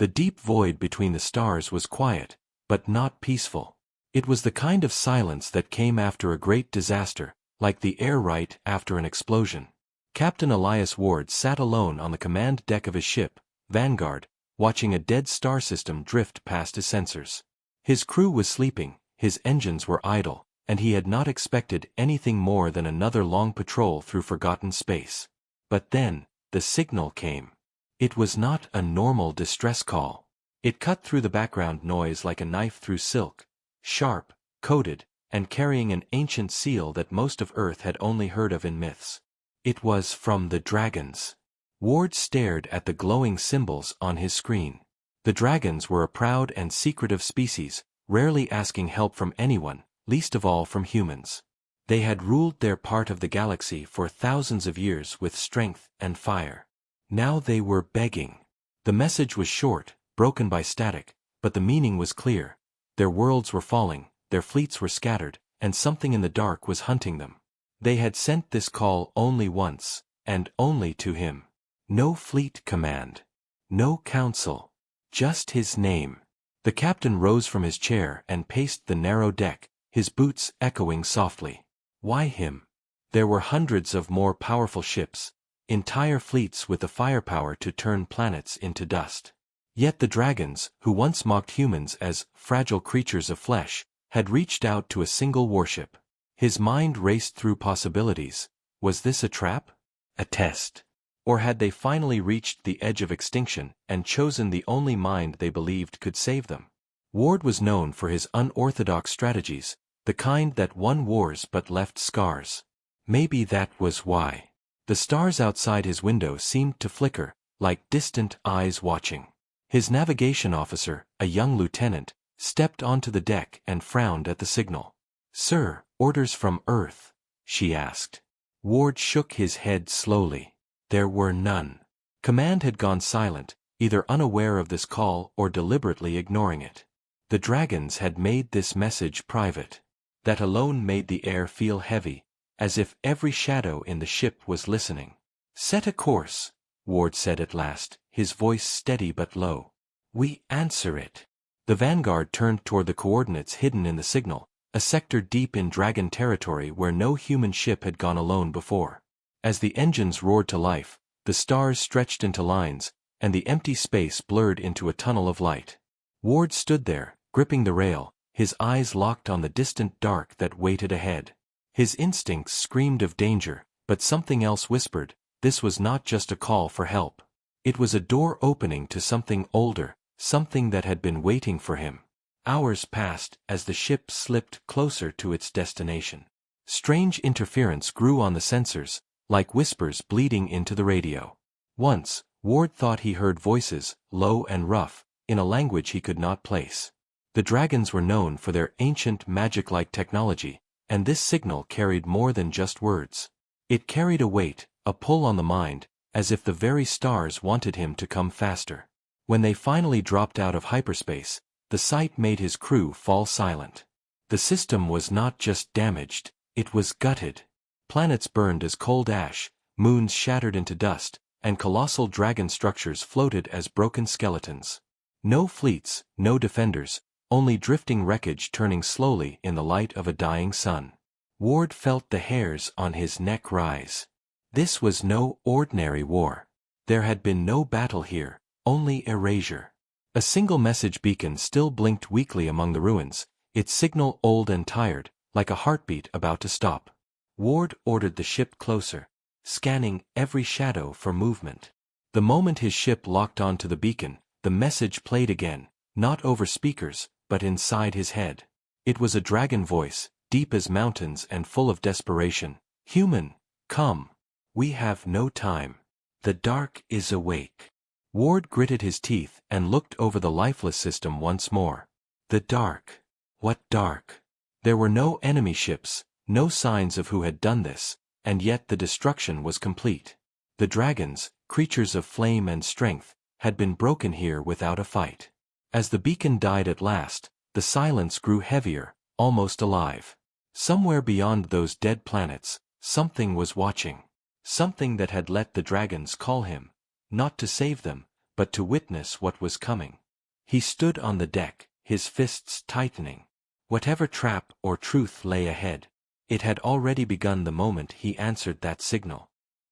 The deep void between the stars was quiet, but not peaceful. It was the kind of silence that came after a great disaster, like the air right after an explosion. Captain Elias Ward sat alone on the command deck of his ship, Vanguard, watching a dead star system drift past his sensors. His crew was sleeping, his engines were idle, and he had not expected anything more than another long patrol through forgotten space. But then, the signal came. It was not a normal distress call. It cut through the background noise like a knife through silk, sharp, coded, and carrying an ancient seal that most of Earth had only heard of in myths. It was from the dragons. Ward stared at the glowing symbols on his screen. The dragons were a proud and secretive species, rarely asking help from anyone, least of all from humans. They had ruled their part of the galaxy for thousands of years with strength and fire. Now they were begging. The message was short, broken by static, but the meaning was clear. Their worlds were falling, their fleets were scattered, and something in the dark was hunting them. They had sent this call only once, and only to him. No fleet command. No council. Just his name. The captain rose from his chair and paced the narrow deck, his boots echoing softly. Why him? There were hundreds of more powerful ships, entire fleets with the firepower to turn planets into dust. Yet the dragons, who once mocked humans as fragile creatures of flesh, had reached out to a single warship. His mind raced through possibilities. Was this a trap? A test? Or had they finally reached the edge of extinction and chosen the only mind they believed could save them? Ward was known for his unorthodox strategies, the kind that won wars but left scars. Maybe that was why. The stars outside his window seemed to flicker, like distant eyes watching. His navigation officer, a young lieutenant, stepped onto the deck and frowned at the signal. "Sir, orders from Earth?" she asked. Ward shook his head slowly. There were none. Command had gone silent, either unaware of this call or deliberately ignoring it. The dragons had made this message private. That alone made the air feel heavy, as if every shadow in the ship was listening. "Set a course," Ward said at last, his voice steady but low. "We answer it." The Vanguard turned toward the coordinates hidden in the signal, a sector deep in dragon territory where no human ship had gone alone before. As the engines roared to life, the stars stretched into lines, and the empty space blurred into a tunnel of light. Ward stood there, gripping the rail, his eyes locked on the distant dark that waited ahead. His instincts screamed of danger, but something else whispered, this was not just a call for help. It was a door opening to something older, something that had been waiting for him. Hours passed as the ship slipped closer to its destination. Strange interference grew on the sensors, like whispers bleeding into the radio. Once, Ward thought he heard voices, low and rough, in a language he could not place. The dragons were known for their ancient magic-like technology, and this signal carried more than just words. It carried a weight, a pull on the mind, as if the very stars wanted him to come faster. When they finally dropped out of hyperspace, the sight made his crew fall silent. The system was not just damaged, it was gutted. Planets burned as cold ash, moons shattered into dust, and colossal dragon structures floated as broken skeletons. No fleets, no defenders, only drifting wreckage turning slowly in the light of a dying sun. Ward felt the hairs on his neck rise. This was no ordinary war. There had been no battle here, only erasure. A single message beacon still blinked weakly among the ruins, its signal old and tired, like a heartbeat about to stop. Ward ordered the ship closer, scanning every shadow for movement. The moment his ship locked onto the beacon, the message played again, not over speakers, but inside his head. It was a dragon voice, deep as mountains and full of desperation. "Human, come. We have no time. The dark is awake." Ward gritted his teeth and looked over the lifeless system once more. The dark. What dark? There were no enemy ships, no signs of who had done this, and yet the destruction was complete. The dragons, creatures of flame and strength, had been broken here without a fight. As the beacon died at last, the silence grew heavier, almost alive. Somewhere beyond those dead planets, something was watching. Something that had let the dragons call him, not to save them, but to witness what was coming. He stood on the deck, his fists tightening. Whatever trap or truth lay ahead, it had already begun the moment he answered that signal.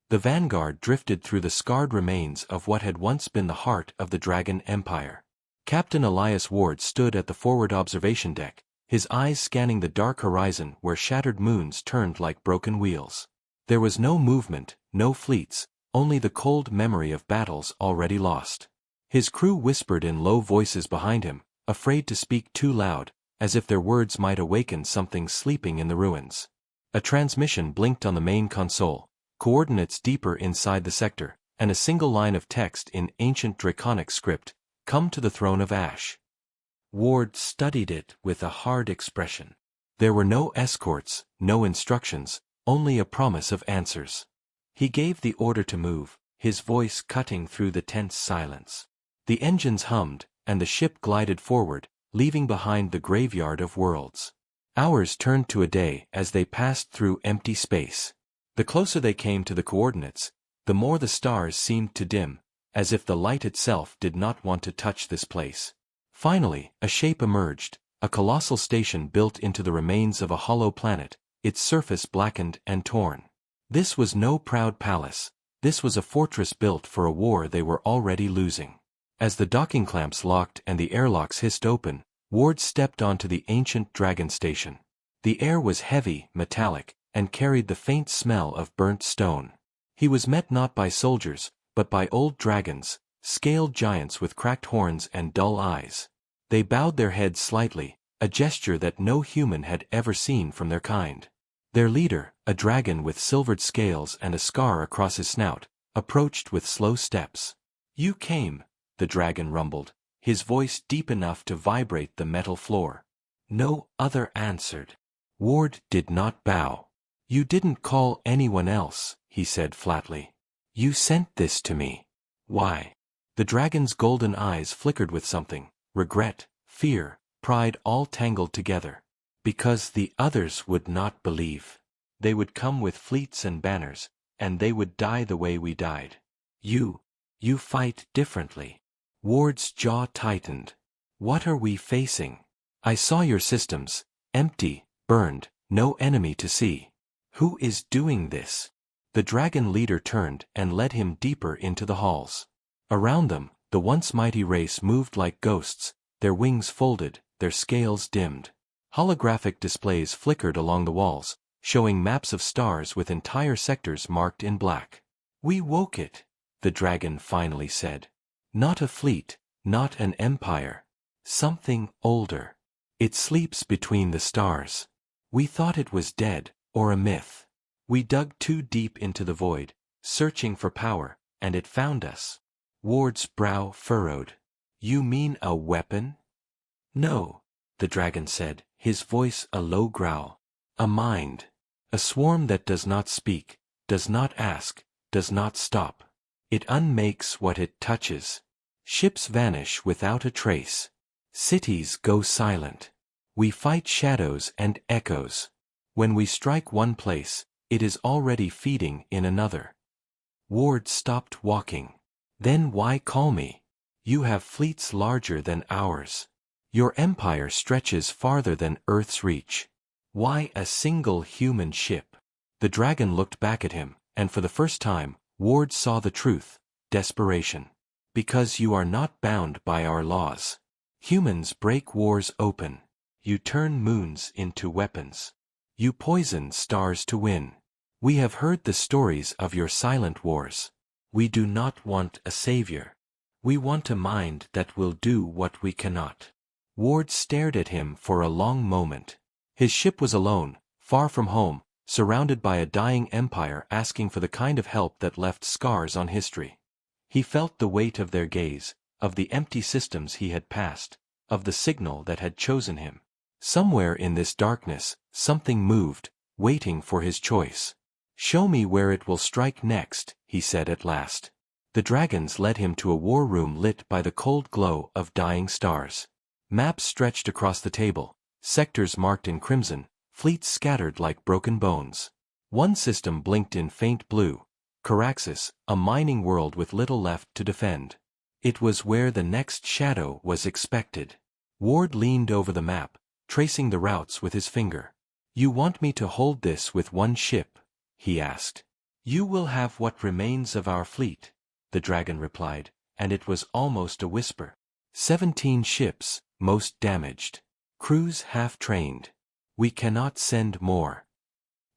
The vanguard drifted through the scarred remains of what had once been the heart of the Dragon Empire. Captain Elias Ward stood at the forward observation deck, his eyes scanning the dark horizon where shattered moons turned like broken wheels. There was no movement, no fleets, only the cold memory of battles already lost. His crew whispered in low voices behind him, afraid to speak too loud, as if their words might awaken something sleeping in the ruins. A transmission blinked on the main console, coordinates deeper inside the sector, and a single line of text in ancient draconic script, "Come to the throne of Ash." Ward studied it with a hard expression. There were no escorts, no instructions, only a promise of answers. He gave the order to move, his voice cutting through the tense silence. The engines hummed, and the ship glided forward, leaving behind the graveyard of worlds. Hours turned to a day as they passed through empty space. The closer they came to the coordinates, the more the stars seemed to dim, as if the light itself did not want to touch this place. Finally, a shape emerged, a colossal station built into the remains of a hollow planet, its surface blackened and torn. This was no proud palace, this was a fortress built for a war they were already losing. As the docking clamps locked and the airlocks hissed open, Ward stepped onto the ancient dragon station. The air was heavy, metallic, and carried the faint smell of burnt stone. He was met not by soldiers, but by old dragons, scaled giants with cracked horns and dull eyes. They bowed their heads slightly, a gesture that no human had ever seen from their kind. Their leader, a dragon with silvered scales and a scar across his snout, approached with slow steps. "You came," the dragon rumbled, his voice deep enough to vibrate the metal floor. No other answered. Ward did not bow. "You didn't call anyone else," he said flatly. "You sent this to me. Why?" The dragon's golden eyes flickered with something, regret, fear, pride all tangled together. "Because the others would not believe. They would come with fleets and banners, and they would die the way we died. You fight differently." Ward's jaw tightened. "What are we facing? I saw your systems, empty, burned, no enemy to see. Who is doing this?" The dragon leader turned and led him deeper into the halls. Around them, the once mighty race moved like ghosts, their wings folded, their scales dimmed. Holographic displays flickered along the walls, showing maps of stars with entire sectors marked in black. "We woke it," the dragon finally said. "Not a fleet, not an empire. Something older. It sleeps between the stars. We thought it was dead, or a myth. We dug too deep into the void, searching for power, and it found us." Ward's brow furrowed. "You mean a weapon?" "No," the dragon said, his voice a low growl. "A mind. A swarm that does not speak, does not ask, does not stop. It unmakes what it touches. Ships vanish without a trace. Cities go silent. We fight shadows and echoes. When we strike one place, it is already feeding in another." Ward stopped walking. "Then why call me? You have fleets larger than ours. Your empire stretches farther than Earth's reach. Why a single human ship?" The dragon looked back at him, and for the first time, Ward saw the truth, desperation. "Because you are not bound by our laws. Humans break wars open. You turn moons into weapons. You poison stars to win. We have heard the stories of your silent wars. We do not want a savior. We want a mind that will do what we cannot." Ward stared at him for a long moment. His ship was alone, far from home, surrounded by a dying empire asking for the kind of help that left scars on history. He felt the weight of their gaze, of the empty systems he had passed, of the signal that had chosen him. Somewhere in this darkness, something moved, waiting for his choice. "Show me where it will strike next," he said at last. The dragons led him to a war room lit by the cold glow of dying stars. Maps stretched across the table, sectors marked in crimson, fleets scattered like broken bones. One system blinked in faint blue, Caraxes, a mining world with little left to defend. It was where the next shadow was expected. Ward leaned over the map, tracing the routes with his finger. "You want me to hold this with one ship?" he asked. "You will have what remains of our fleet," the dragon replied, and it was almost a whisper. 17 ships, most damaged. Crews half-trained. We cannot send more.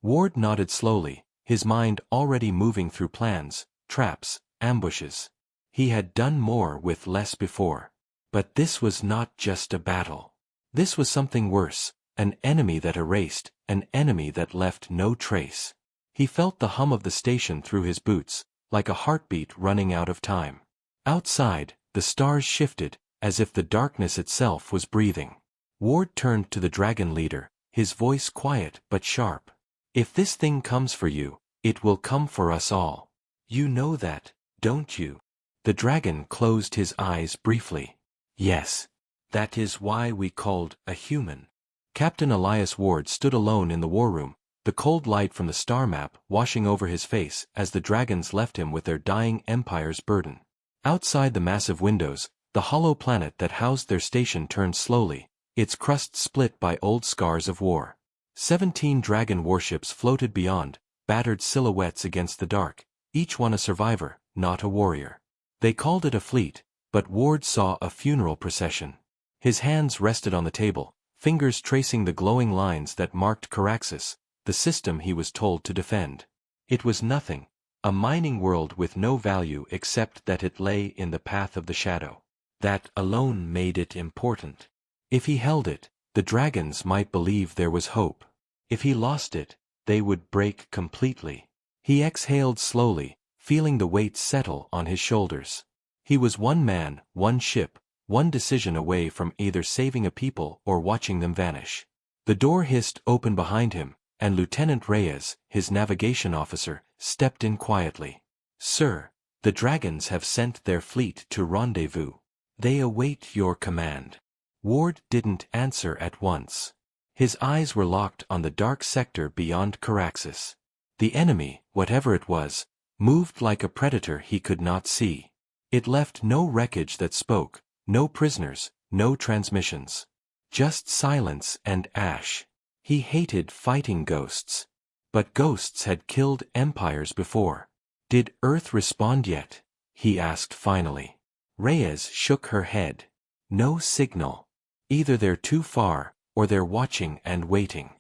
Ward nodded slowly, his mind already moving through plans, traps, ambushes. He had done more with less before. But this was not just a battle. This was something worse, an enemy that erased, an enemy that left no trace. He felt the hum of the station through his boots, like a heartbeat running out of time. Outside, the stars shifted, as if the darkness itself was breathing. Ward turned to the dragon leader, his voice quiet but sharp. "If this thing comes for you, it will come for us all. You know that, don't you?" The dragon closed his eyes briefly. "Yes. That is why we called a human." Captain Elias Ward stood alone in the war room, the cold light from the star map washing over his face as the dragons left him with their dying empire's burden. Outside the massive windows, the hollow planet that housed their station turned slowly, its crust split by old scars of war. 17 dragon warships floated beyond, battered silhouettes against the dark, each one a survivor, not a warrior. They called it a fleet, but Ward saw a funeral procession. His hands rested on the table, fingers tracing the glowing lines that marked Caraxus, the system he was told to defend. It was nothing, a mining world with no value except that it lay in the path of the shadow. That alone made it important. If he held it, the dragons might believe there was hope. If he lost it, they would break completely. He exhaled slowly, feeling the weight settle on his shoulders. He was one man, one ship, one decision away from either saving a people or watching them vanish. The door hissed open behind him, and Lieutenant Reyes, his navigation officer, stepped in quietly. "Sir, the dragons have sent their fleet to rendezvous. They await your command." Ward didn't answer at once. His eyes were locked on the dark sector beyond Caraxus. The enemy, whatever it was, moved like a predator he could not see. It left no wreckage that spoke, no prisoners, no transmissions. Just silence and ash. He hated fighting ghosts. But ghosts had killed empires before. "Did Earth respond yet?" he asked finally. Reyes shook her head. "No signal. Either they're too far, or they're watching and waiting."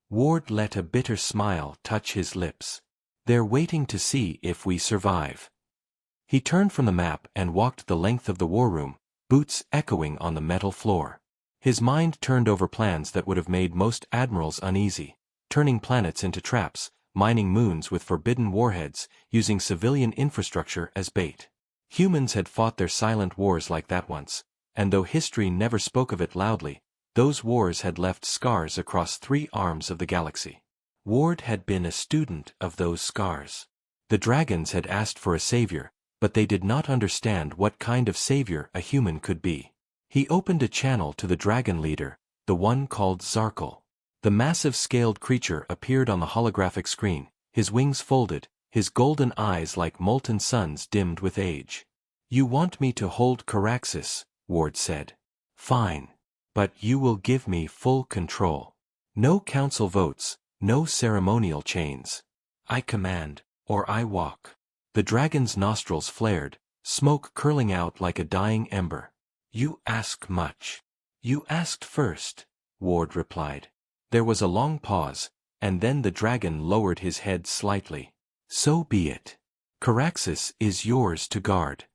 Ward let a bitter smile touch his lips. "They're waiting to see if we survive." He turned from the map and walked the length of the war room, boots echoing on the metal floor. His mind turned over plans that would have made most admirals uneasy, turning planets into traps, mining moons with forbidden warheads, using civilian infrastructure as bait. Humans had fought their silent wars like that once, and though history never spoke of it loudly, those wars had left scars across 3 arms of the galaxy. Ward had been a student of those scars. The dragons had asked for a savior, but they did not understand what kind of savior a human could be. He opened a channel to the dragon leader, the one called Zarkal. The massive scaled creature appeared on the holographic screen, his wings folded, his golden eyes like molten suns dimmed with age. "You want me to hold Caraxus," Ward said. "Fine. But you will give me full control. No council votes, no ceremonial chains. I command, or I walk." The dragon's nostrils flared, smoke curling out like a dying ember. "You ask much." "You asked first," Ward replied. There was a long pause, and then the dragon lowered his head slightly. "So be it. Caraxus is yours to guard."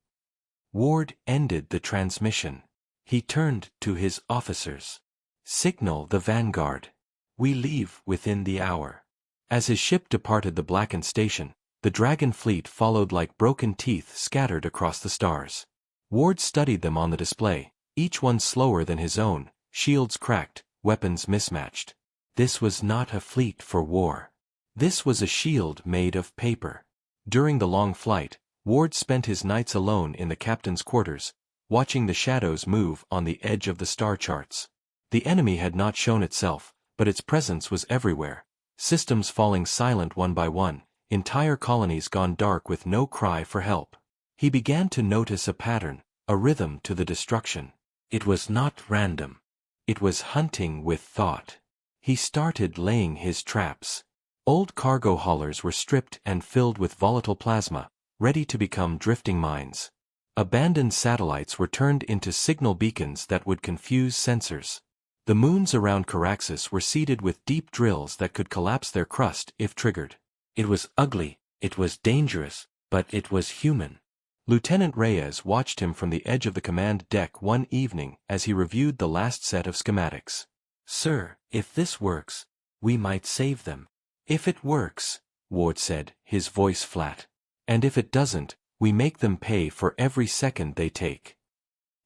Ward ended the transmission. He turned to his officers. "Signal the vanguard. We leave within the hour." As his ship departed the blackened station, the dragon fleet followed like broken teeth scattered across the stars. Ward studied them on the display, each one slower than his own, shields cracked, weapons mismatched. This was not a fleet for war. This was a shield made of paper. During the long flight, Ward spent his nights alone in the captain's quarters, watching the shadows move on the edge of the star charts. The enemy had not shown itself, but its presence was everywhere. Systems falling silent one by one, entire colonies gone dark with no cry for help. He began to notice a pattern, a rhythm to the destruction. It was not random. It was hunting with thought. He started laying his traps. Old cargo haulers were stripped and filled with volatile plasma, ready to become drifting mines. Abandoned satellites were turned into signal beacons that would confuse sensors. The moons around Caraxes were seeded with deep drills that could collapse their crust if triggered. It was ugly, it was dangerous, but it was human. Lieutenant Reyes watched him from the edge of the command deck one evening as he reviewed the last set of schematics. "Sir, if this works, we might save them." "If it works," Ward said, his voice flat. "And if it doesn't, we make them pay for every second they take."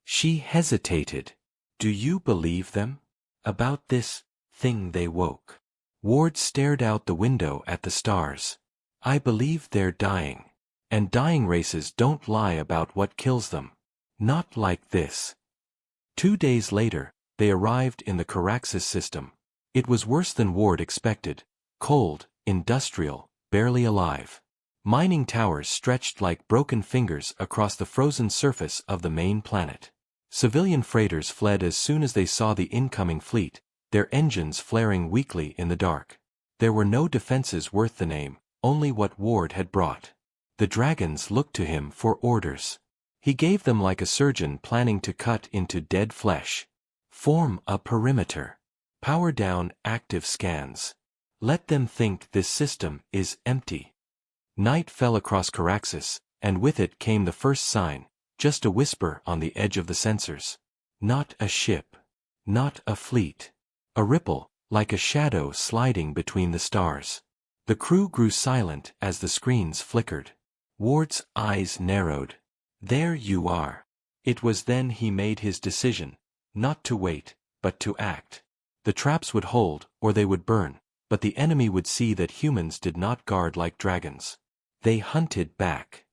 She hesitated. "Do you believe them? About this thing they woke?" Ward stared out the window at the stars. "I believe they're dying. And dying races don't lie about what kills them. Not like this." 2 days later, they arrived in the Caraxes system. It was worse than Ward expected. Cold, industrial, barely alive. Mining towers stretched like broken fingers across the frozen surface of the main planet. Civilian freighters fled as soon as they saw the incoming fleet, their engines flaring weakly in the dark. There were no defenses worth the name, only what Ward had brought. The dragons looked to him for orders. He gave them like a surgeon planning to cut into dead flesh. "Form a perimeter. Power down active scans. Let them think this system is empty." Night fell across Caraxes, and with it came the first sign, just a whisper on the edge of the sensors. Not a ship. Not a fleet. A ripple, like a shadow sliding between the stars. The crew grew silent as the screens flickered. Ward's eyes narrowed. "There you are." It was then he made his decision, not to wait, but to act. The traps would hold, or they would burn, but the enemy would see that humans did not guard like dragons. They hunted back.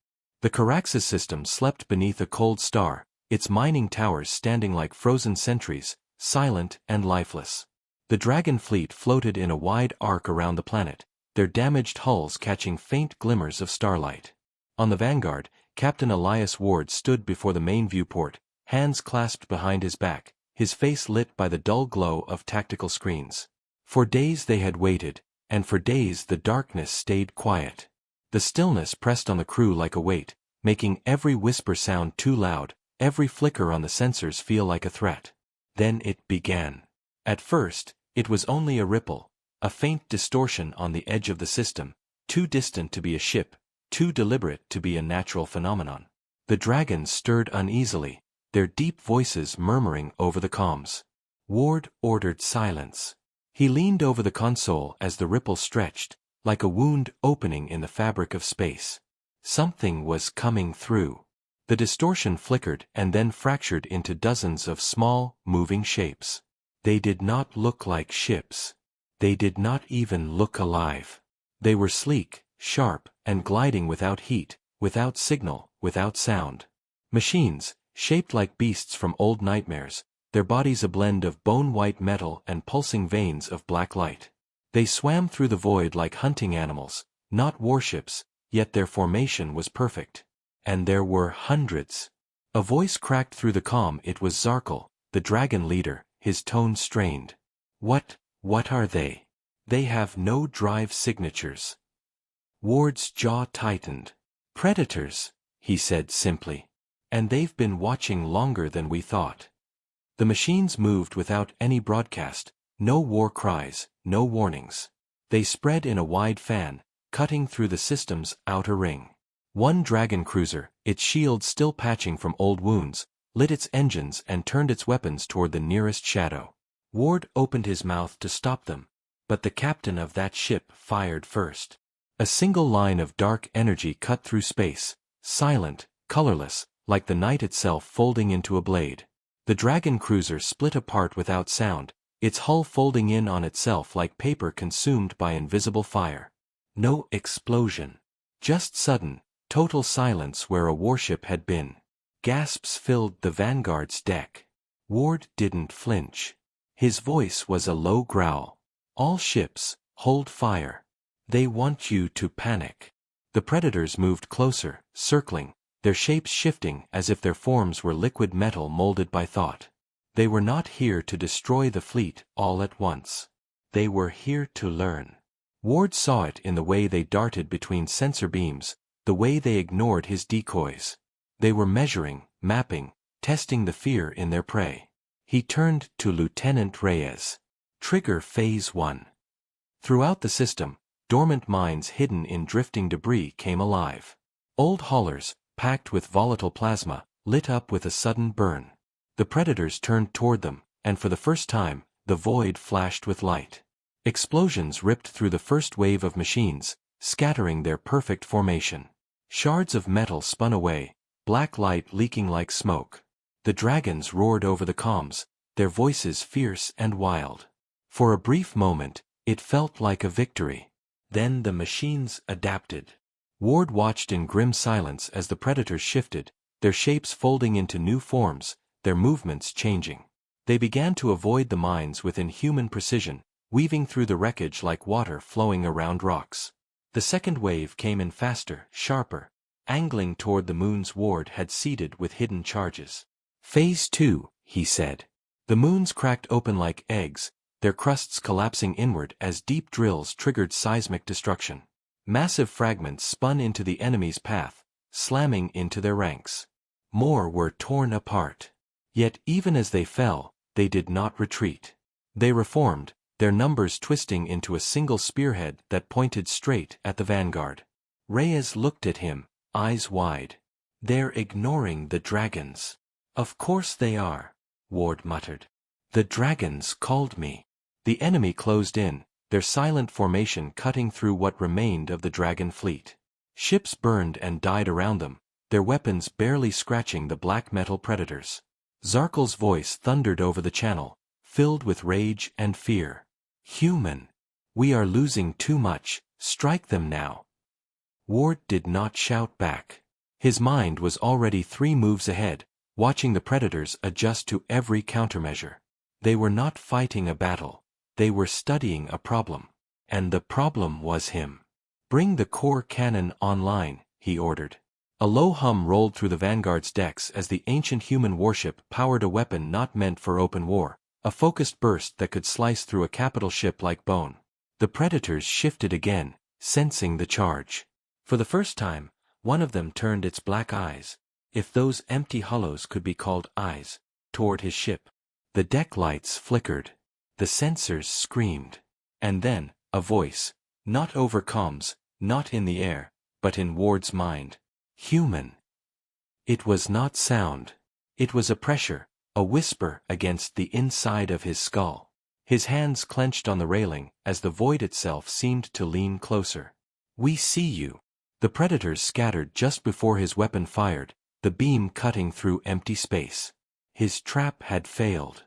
The Caraxes system slept beneath a cold star, its mining towers standing like frozen sentries, silent and lifeless. The dragon fleet floated in a wide arc around the planet, their damaged hulls catching faint glimmers of starlight. On the vanguard, Captain Elias Ward stood before the main viewport, hands clasped behind his back, his face lit by the dull glow of tactical screens. For days they had waited, and for days the darkness stayed quiet. The stillness pressed on the crew like a weight, making every whisper sound too loud, every flicker on the sensors feel like a threat. Then it began. At first, it was only a ripple, a faint distortion on the edge of the system, too distant to be a ship, too deliberate to be a natural phenomenon. The dragons stirred uneasily, their deep voices murmuring over the comms. Ward ordered silence. He leaned over the console as the ripple stretched, like a wound opening in the fabric of space. Something was coming through. The distortion flickered and then fractured into dozens of small, moving shapes. They did not look like ships. They did not even look alive. They were sleek, sharp, and gliding without heat, without signal, without sound. Machines, shaped like beasts from old nightmares, their bodies a blend of bone-white metal and pulsing veins of black light. They swam through the void like hunting animals, not warships, yet their formation was perfect. And there were hundreds. A voice cracked through the comm. It was Zarkal, the dragon leader, his tone strained. What are they? They have no drive signatures." Ward's jaw tightened. "Predators," he said simply. "And they've been watching longer than we thought." The machines moved without any broadcast, no war cries, no warnings. They spread in a wide fan, cutting through the system's outer ring. One dragon cruiser, its shield still patching from old wounds, lit its engines and turned its weapons toward the nearest shadow. Ward opened his mouth to stop them, but the captain of that ship fired first. A single line of dark energy cut through space, silent, colorless, like the night itself folding into a blade. The dragon cruiser split apart without sound, its hull folding in on itself like paper consumed by invisible fire. No explosion. Just sudden, total silence where a warship had been. Gasps filled the Vanguard's deck. Ward didn't flinch. His voice was a low growl. "All ships, hold fire. They want you to panic." The predators moved closer, circling, their shapes shifting as if their forms were liquid metal molded by thought. They were not here to destroy the fleet all at once. They were here to learn. Ward saw it in the way they darted between sensor beams, the way they ignored his decoys. They were measuring, mapping, testing the fear in their prey. He turned to Lieutenant Reyes. Trigger Phase 1. Throughout the system, dormant mines hidden in drifting debris came alive. Old haulers, packed with volatile plasma, lit up with a sudden burn. The predators turned toward them, and for the first time, the void flashed with light. Explosions ripped through the first wave of machines, scattering their perfect formation. Shards of metal spun away, black light leaking like smoke. The dragons roared over the comms, their voices fierce and wild. For a brief moment, it felt like a victory. Then the machines adapted. Ward watched in grim silence as the predators shifted, their shapes folding into new forms, their movements changing. They began to avoid the mines with inhuman precision, weaving through the wreckage like water flowing around rocks. The second wave came in faster, sharper, angling toward the moons Ward had seeded with hidden charges. Phase 2, he said. The moons cracked open like eggs, their crusts collapsing inward as deep drills triggered seismic destruction. Massive fragments spun into the enemy's path, slamming into their ranks. More were torn apart. Yet even as they fell, they did not retreat. They reformed, their numbers twisting into a single spearhead that pointed straight at the vanguard. Reyes looked at him, eyes wide. They're ignoring the dragons. Of course they are, Ward muttered. The dragons called me. The enemy closed in, their silent formation cutting through what remained of the dragon fleet. Ships burned and died around them, their weapons barely scratching the black metal predators. Zarkal's voice thundered over the channel, filled with rage and fear. Human. We are losing too much, strike them now. Ward did not shout back. His mind was already 3 moves ahead, watching the predators adjust to every countermeasure. They were not fighting a battle. They were studying a problem. And the problem was him. Bring the core cannon online, he ordered. A low hum rolled through the Vanguard's decks as the ancient human warship powered a weapon not meant for open war, a focused burst that could slice through a capital ship like bone. The predators shifted again, sensing the charge. For the first time, one of them turned its black eyes, if those empty hollows could be called eyes, toward his ship. The deck lights flickered. The sensors screamed. And then, a voice, not over comms, not in the air, but in Ward's mind. Human. It was not sound. It was a pressure, a whisper against the inside of his skull. His hands clenched on the railing as the void itself seemed to lean closer. We see you. The predators scattered just before his weapon fired, the beam cutting through empty space. His trap had failed.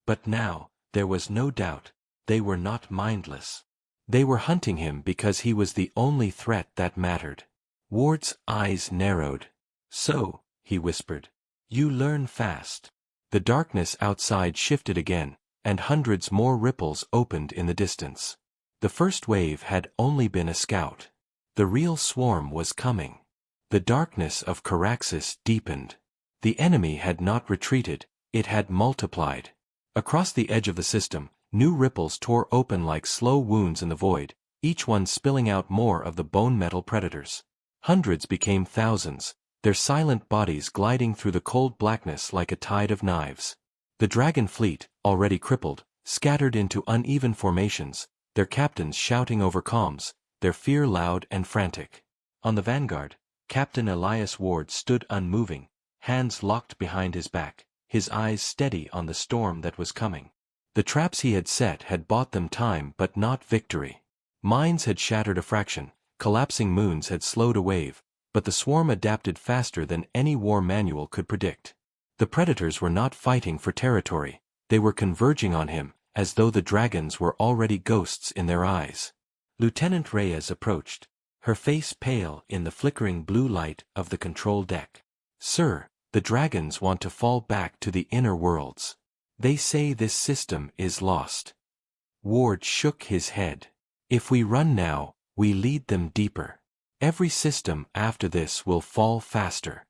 But now, there was no doubt, they were not mindless. They were hunting him because he was the only threat that mattered. Ward's eyes narrowed. So, he whispered, you learn fast. The darkness outside shifted again, and hundreds more ripples opened in the distance. The first wave had only been a scout. The real swarm was coming. The darkness of Caraxes deepened. The enemy had not retreated, it had multiplied. Across the edge of the system, new ripples tore open like slow wounds in the void, each one spilling out more of the bone metal predators. Hundreds became thousands, their silent bodies gliding through the cold blackness like a tide of knives. The dragon fleet, already crippled, scattered into uneven formations, their captains shouting over comms, their fear loud and frantic. On the vanguard, Captain Elias Ward stood unmoving, hands locked behind his back, his eyes steady on the storm that was coming. The traps he had set had bought them time but not victory. Mines had shattered a fraction, collapsing moons had slowed a wave, but the swarm adapted faster than any war manual could predict. The predators were not fighting for territory, they were converging on him, as though the dragons were already ghosts in their eyes. Lieutenant Reyes approached, her face pale in the flickering blue light of the control deck. Sir, the dragons want to fall back to the inner worlds. They say this system is lost. Ward shook his head. If we run now, we lead them deeper. Every system after this will fall faster.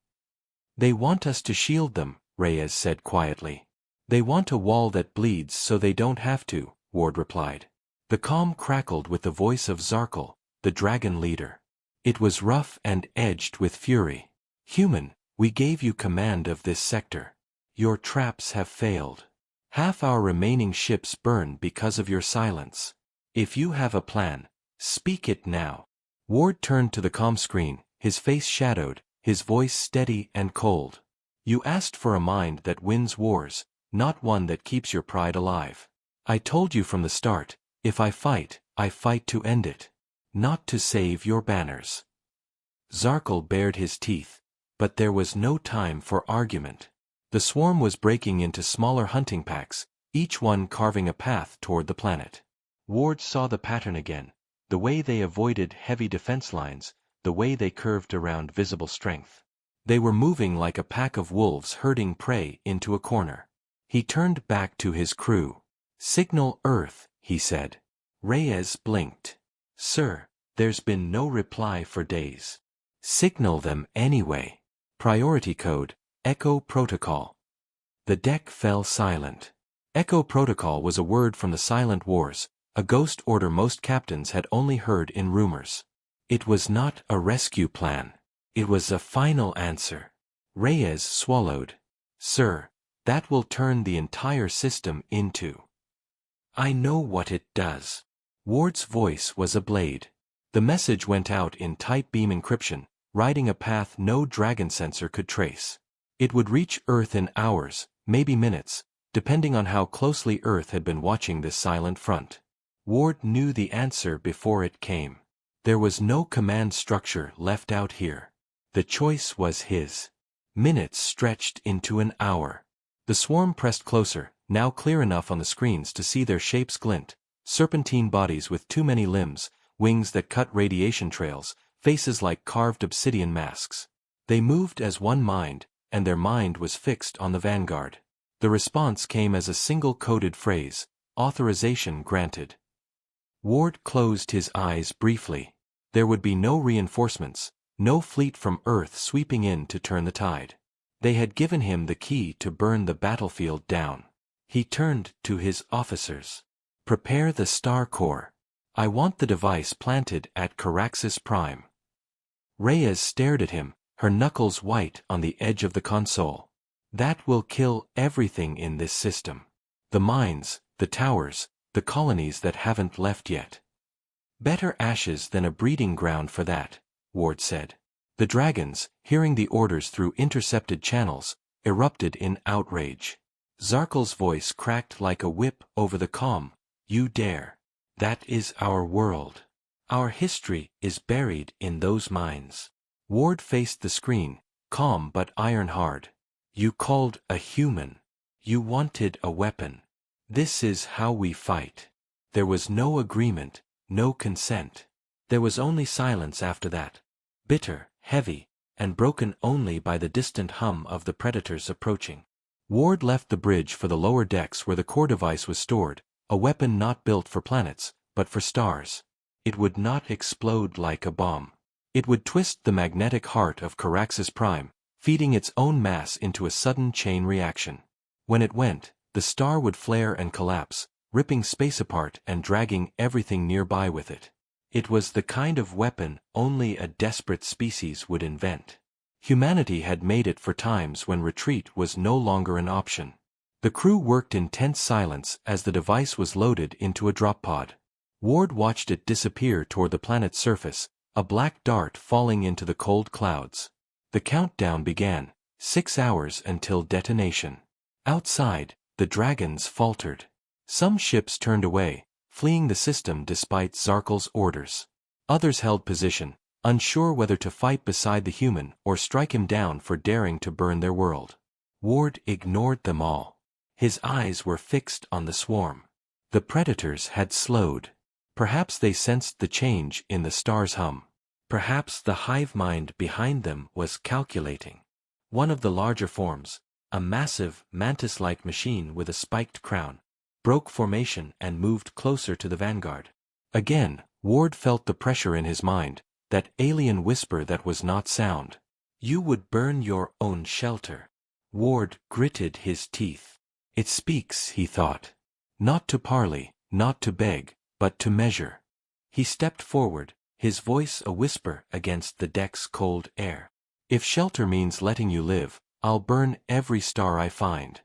They want us to shield them, Reyes said quietly. They want a wall that bleeds so they don't have to, Ward replied. The calm crackled with the voice of Zarkal, the dragon leader. It was rough and edged with fury. Human, we gave you command of this sector. Your traps have failed. Half our remaining ships burn because of your silence. If you have a plan, speak it now. Ward turned to the comm screen, his face shadowed, his voice steady and cold. You asked for a mind that wins wars, not one that keeps your pride alive. I told you from the start, if I fight to end it. Not to save your banners. Zarkal bared his teeth, but there was no time for argument. The swarm was breaking into smaller hunting packs, each one carving a path toward the planet. Ward saw the pattern again, the way they avoided heavy defense lines, the way they curved around visible strength. They were moving like a pack of wolves herding prey into a corner. He turned back to his crew. Signal Earth, he said. Reyes blinked. Sir, there's been no reply for days. Signal them anyway. Priority code, Echo Protocol. The deck fell silent. Echo Protocol was a word from the Silent Wars, a ghost order most captains had only heard in rumors. It was not a rescue plan. It was a final answer. Reyes swallowed. Sir, that will turn the entire system into. I know what it does. Ward's voice was a blade. The message went out in tight beam encryption, riding a path no dragon sensor could trace. It would reach Earth in hours, maybe minutes, depending on how closely Earth had been watching this silent front. Ward knew the answer before it came. There was no command structure left out here. The choice was his. Minutes stretched into an hour. The swarm pressed closer, now clear enough on the screens to see their shapes glint, serpentine bodies with too many limbs, wings that cut radiation trails, faces like carved obsidian masks. They moved as one mind, and their mind was fixed on the vanguard. The response came as a single coded phrase, authorization granted. Ward closed his eyes briefly. There would be no reinforcements, no fleet from Earth sweeping in to turn the tide. They had given him the key to burn the battlefield down. He turned to his officers. Prepare the Star Core. I want the device planted at Caraxes Prime. Reyes stared at him, her knuckles white on the edge of the console. That will kill everything in this system. The mines, the towers, the colonies that haven't left yet. Better ashes than a breeding ground for that, Ward said. The dragons, hearing the orders through intercepted channels, erupted in outrage. Zarkal's voice cracked like a whip over the comm. You dare. That is our world. Our history is buried in those mines. Ward faced the screen, calm but iron-hard. You called a human. You wanted a weapon. This is how we fight. There was no agreement, no consent. There was only silence after that. Bitter, heavy, and broken only by the distant hum of the predators approaching. Ward left the bridge for the lower decks where the core device was stored, a weapon not built for planets, but for stars. It would not explode like a bomb. It would twist the magnetic heart of Caraxes Prime, feeding its own mass into a sudden chain reaction. When it went, the star would flare and collapse, ripping space apart and dragging everything nearby with it. It was the kind of weapon only a desperate species would invent. Humanity had made it for times when retreat was no longer an option. The crew worked in tense silence as the device was loaded into a drop pod. Ward watched it disappear toward the planet's surface, a black dart falling into the cold clouds. The countdown began, 6 hours until detonation. Outside, the dragons faltered. Some ships turned away, fleeing the system despite Zarkal's orders. Others held position, unsure whether to fight beside the human or strike him down for daring to burn their world. Ward ignored them all. His eyes were fixed on the swarm. The predators had slowed. Perhaps they sensed the change in the star's hum. Perhaps the hive mind behind them was calculating. One of the larger forms, a massive, mantis-like machine with a spiked crown, broke formation and moved closer to the vanguard. Again, Ward felt the pressure in his mind, that alien whisper that was not sound. You would burn your own shelter. Ward gritted his teeth. It speaks, he thought. Not to parley, not to beg, but to measure. He stepped forward, his voice a whisper against the deck's cold air. If shelter means letting you live, I'll burn every star I find.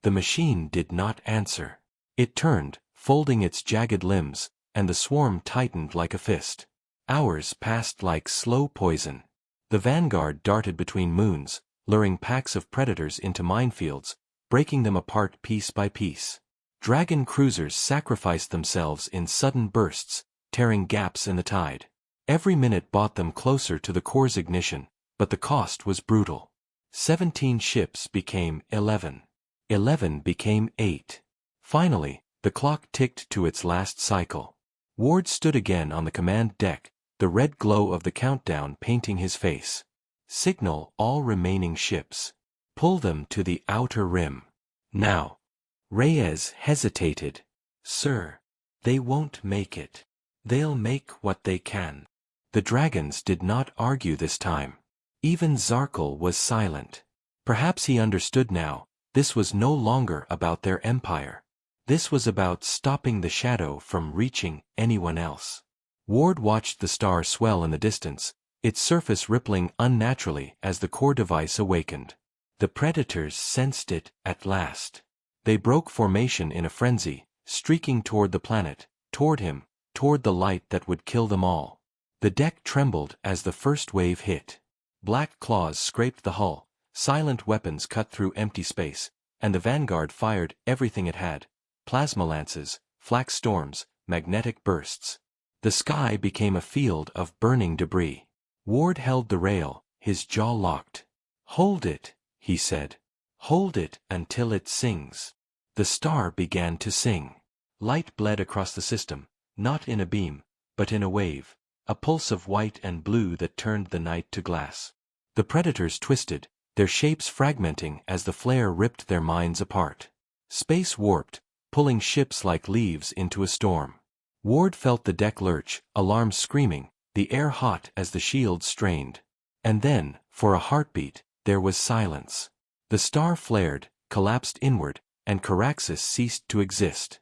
The machine did not answer. It turned, folding its jagged limbs, and the swarm tightened like a fist. Hours passed like slow poison. The vanguard darted between moons, luring packs of predators into minefields, breaking them apart piece by piece. Dragon cruisers sacrificed themselves in sudden bursts, tearing gaps in the tide. Every minute brought them closer to the core's ignition, but the cost was brutal. 17 ships became 11. 11 became 8. Finally, the clock ticked to its last cycle. Ward stood again on the command deck, the red glow of the countdown painting his face. Signal all remaining ships. Pull them to the outer rim. Now. Reyes hesitated. Sir. They won't make it. They'll make what they can. The dragons did not argue this time. Even Zarkal was silent. Perhaps he understood now, this was no longer about their empire. This was about stopping the shadow from reaching anyone else. Ward watched the star swell in the distance, its surface rippling unnaturally as the core device awakened. The predators sensed it at last. They broke formation in a frenzy, streaking toward the planet, toward him, toward the light that would kill them all. The deck trembled as the first wave hit. Black claws scraped the hull, silent weapons cut through empty space, and the vanguard fired everything it had: plasma lances, flak storms, magnetic bursts. The sky became a field of burning debris. Ward held the rail, his jaw locked. Hold it, he said. Hold it until it sings. The star began to sing. Light bled across the system, not in a beam, but in a wave, a pulse of white and blue that turned the night to glass. The predators twisted, their shapes fragmenting as the flare ripped their minds apart. Space warped, pulling ships like leaves into a storm. Ward felt the deck lurch, alarms screaming, the air hot as the shields strained. And then, for a heartbeat, there was silence. The star flared, collapsed inward, and Caraxes ceased to exist.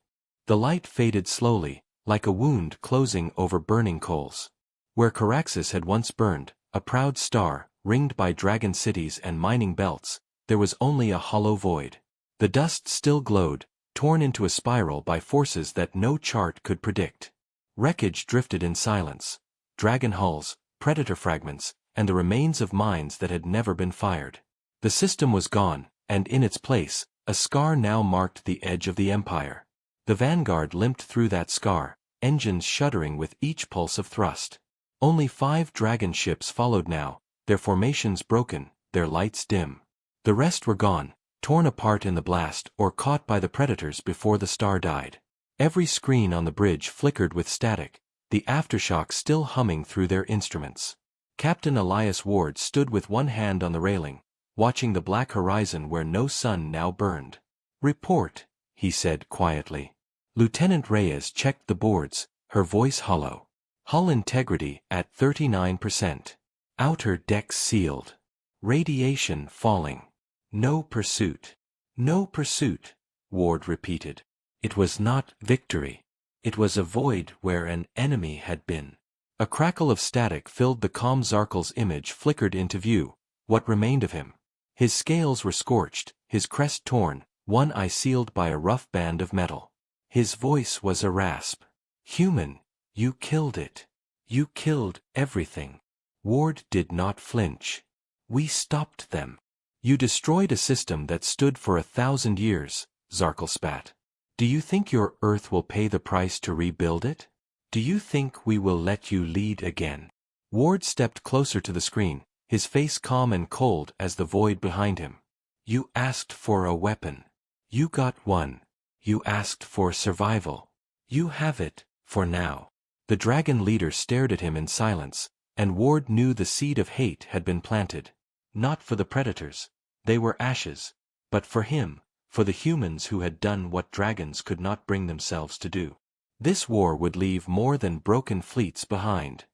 The light faded slowly, like a wound closing over burning coals. Where Caraxes had once burned, a proud star, ringed by dragon cities and mining belts, there was only a hollow void. The dust still glowed, torn into a spiral by forces that no chart could predict. Wreckage drifted in silence. Dragon hulls, predator fragments, and the remains of mines that had never been fired. The system was gone, and in its place, a scar now marked the edge of the empire. The vanguard limped through that scar, engines shuddering with each pulse of thrust. Only 5 dragon ships followed now, their formations broken, their lights dim. The rest were gone, torn apart in the blast or caught by the predators before the star died. Every screen on the bridge flickered with static, the aftershock still humming through their instruments. Captain Elias Ward stood with one hand on the railing, watching the black horizon where no sun now burned. "Report," he said quietly. Lieutenant Reyes checked the boards, her voice hollow. Hull integrity at 39%. Outer decks sealed. Radiation falling. No pursuit. No pursuit, Ward repeated. It was not victory. It was a void where an enemy had been. A crackle of static filled the calm. Zarkal's image flickered into view, what remained of him. His scales were scorched, his crest torn, one eye sealed by a rough band of metal. His voice was a rasp. "Human, you killed it. You killed everything." Ward did not flinch. "We stopped them." "You destroyed a system that stood for 1,000 years, Zarkal spat. "Do you think your Earth will pay the price to rebuild it? Do you think we will let you lead again?" Ward stepped closer to the screen, his face calm and cold as the void behind him. "You asked for a weapon. You got one. You asked for survival. You have it, for now." The dragon leader stared at him in silence, and Ward knew the seed of hate had been planted. Not for the predators. They were ashes. But for him, for the humans who had done what dragons could not bring themselves to do. This war would leave more than broken fleets behind.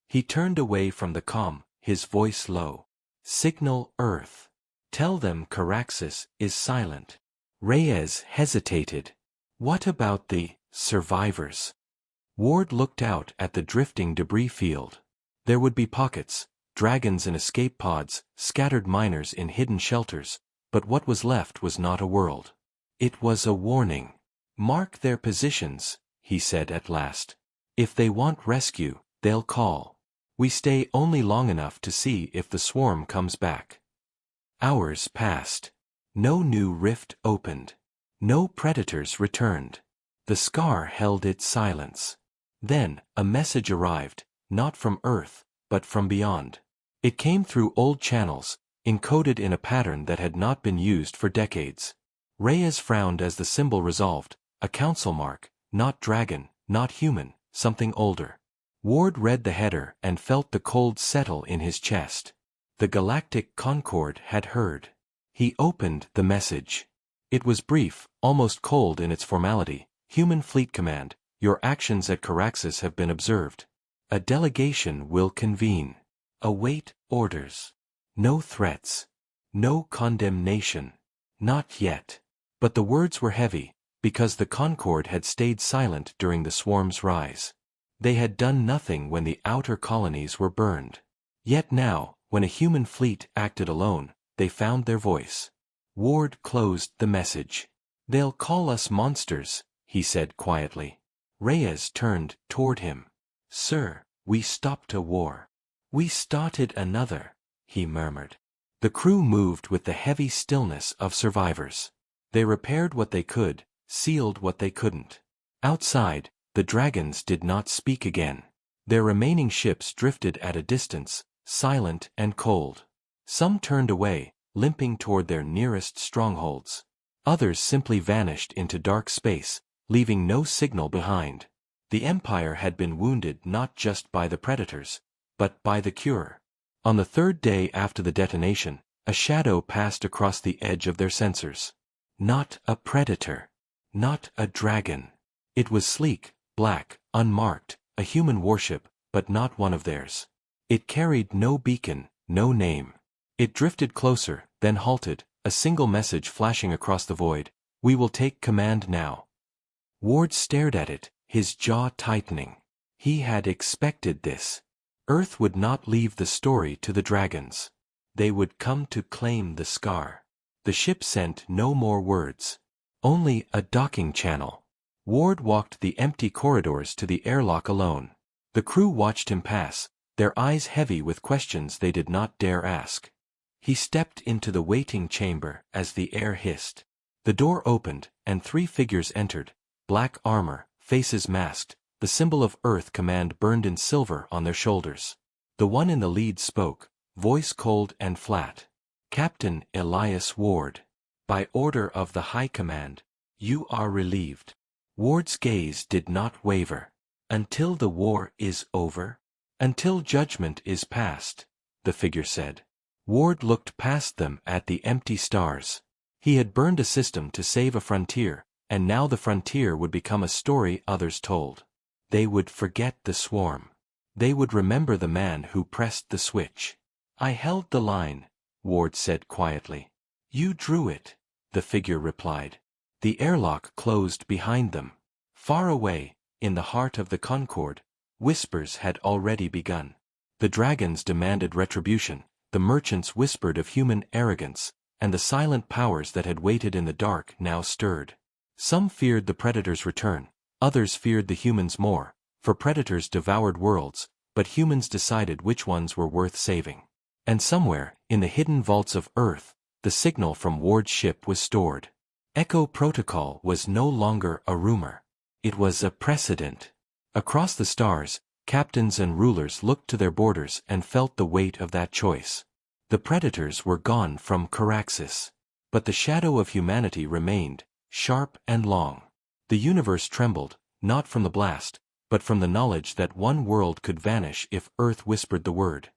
He turned away from the comm, his voice low. Signal Earth. Tell them Caraxes is silent. Reyes hesitated. What about the survivors? Ward looked out at the drifting debris field. There would be pockets, dragons in escape pods, scattered miners in hidden shelters, but what was left was not a world. It was a warning. Mark their positions, he said at last. If they want rescue, they'll call. We stay only long enough to see if the swarm comes back. Hours passed. No new rift opened. No predators returned. The scar held its silence. Then, a message arrived, not from Earth, but from beyond. It came through old channels, encoded in a pattern that had not been used for decades. Reyes frowned as the symbol resolved, a council mark, not dragon, not human, something older. Ward read the header and felt the cold settle in his chest. The Galactic Concord had heard. He opened the message. It was brief, almost cold in its formality. Human Fleet Command, your actions at Caraxes have been observed. A delegation will convene. Await orders. No threats. No condemnation. Not yet. But the words were heavy, because the Concord had stayed silent during the swarm's rise. They had done nothing when the outer colonies were burned. Yet now, when a human fleet acted alone, they found their voice. Ward closed the message. They'll call us monsters, he said quietly. Reyes turned toward him. Sir, we stopped a war. We started another, he murmured. The crew moved with the heavy stillness of survivors. They repaired what they could, sealed what they couldn't. Outside, the dragons did not speak again. Their remaining ships drifted at a distance, silent and cold. Some turned away, limping toward their nearest strongholds. Others simply vanished into dark space, leaving no signal behind. The Empire had been wounded not just by the predators, but by the cure. On the third day after the detonation, a shadow passed across the edge of their sensors. Not a predator. Not a dragon. It was sleek, black, unmarked, a human warship, but not one of theirs. It carried no beacon, no name. It drifted closer, then halted, a single message flashing across the void. We will take command now. Ward stared at it, his jaw tightening. He had expected this. Earth would not leave the story to the dragons. They would come to claim the scar. The ship sent no more words. Only a docking channel. Ward walked the empty corridors to the airlock alone. The crew watched him pass, their eyes heavy with questions they did not dare ask. He stepped into the waiting chamber as the air hissed. The door opened, and 3 figures entered, black armor, faces masked, the symbol of Earth Command burned in silver on their shoulders. The one in the lead spoke, voice cold and flat. Captain Elias Ward. By order of the High Command, you are relieved. Ward's gaze did not waver. Until the war is over? Until judgment is passed, the figure said. Ward looked past them at the empty stars. He had burned a system to save a frontier, and now the frontier would become a story others told. They would forget the swarm. They would remember the man who pressed the switch. I held the line, Ward said quietly. You drew it, the figure replied. The airlock closed behind them. Far away, in the heart of the Concord, whispers had already begun. The dragons demanded retribution, the merchants whispered of human arrogance, and the silent powers that had waited in the dark now stirred. Some feared the predators' return, others feared the humans more, for predators devoured worlds, but humans decided which ones were worth saving. And somewhere, in the hidden vaults of Earth, the signal from Ward's ship was stored. Echo Protocol was no longer a rumor. It was a precedent. Across the stars, captains and rulers looked to their borders and felt the weight of that choice. The predators were gone from Caraxes. But the shadow of humanity remained, sharp and long. The universe trembled, not from the blast, but from the knowledge that one world could vanish if Earth whispered the word.